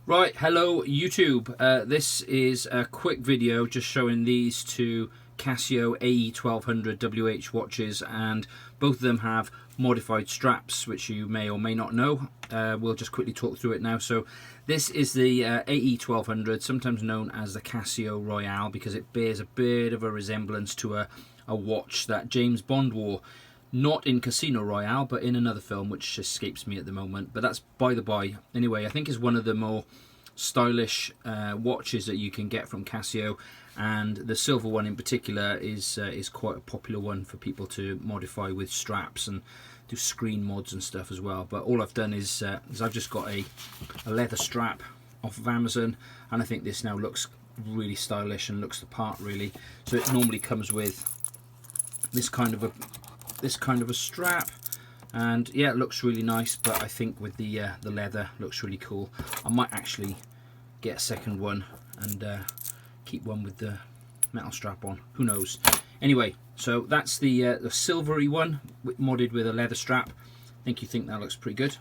Right, hello YouTube. This is a quick video just showing these two Casio AE1200 WH watches, and both of them have modified straps, which you may or may not know. We'll just quickly talk through it now. So this is the AE1200, sometimes known as the Casio Royale, because it bears a bit of a resemblance to a watch that James Bond wore. Not in Casino Royale, but in another film which escapes me at the moment, but that's by the by. Anyway, I think it's one of the more stylish watches that you can get from Casio, and the silver one in particular is quite a popular one for people to modify with straps and do screen mods and stuff as well. But all I've done is I've just got a leather strap off of Amazon, and I think this now looks really stylish and looks the part really. So it normally comes with this kind of a strap, and yeah, it looks really nice, but I think with the leather looks really cool. I might actually get a second one and keep one with the metal strap on, who knows. Anyway, so that's the silvery one modded with a leather strap. I think that looks pretty good.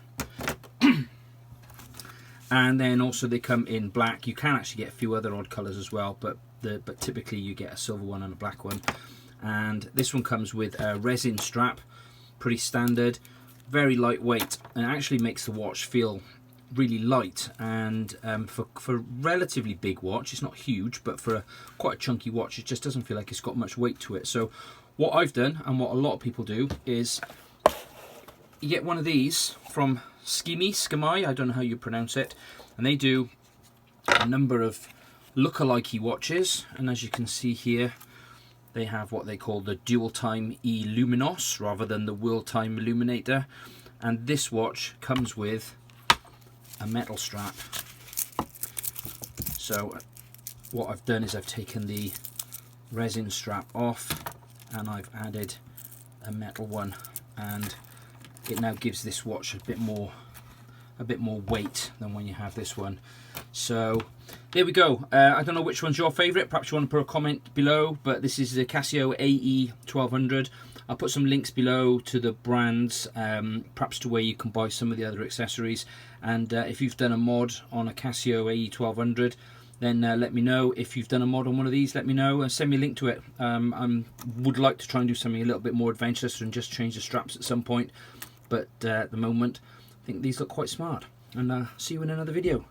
And then also they come in black. You can actually get a few other odd colors as well, but typically you get a silver one and a black one. And this one comes with a resin strap, pretty standard, very lightweight, and it actually makes the watch feel really light. And for a relatively big watch, it's not huge, but for quite a chunky watch, it just doesn't feel like it's got much weight to it. So what I've done, and what a lot of people do, is you get one of these from Skimai, I don't know how you pronounce it, and they do a number of look-alike watches, and as you can see here, they have what they call the Dual Time E-Luminos rather than the World Time Illuminator. And this watch comes with a metal strap. So what I've done is I've taken the resin strap off and I've added a metal one, and it now gives this watch a bit more weight than when you have this one. So there we go. I don't know which one's your favourite. Perhaps you want to put a comment below, but this is the Casio AE1200. I'll put some links below to the brands, perhaps to where you can buy some of the other accessories. And if you've done a mod on a Casio AE1200, then let me know. If you've done a mod on one of these, let me know and send me a link to it. I would like to try and do something a little bit more adventurous and just change the straps at some point. But at the moment, I think these look quite smart. And see you in another video.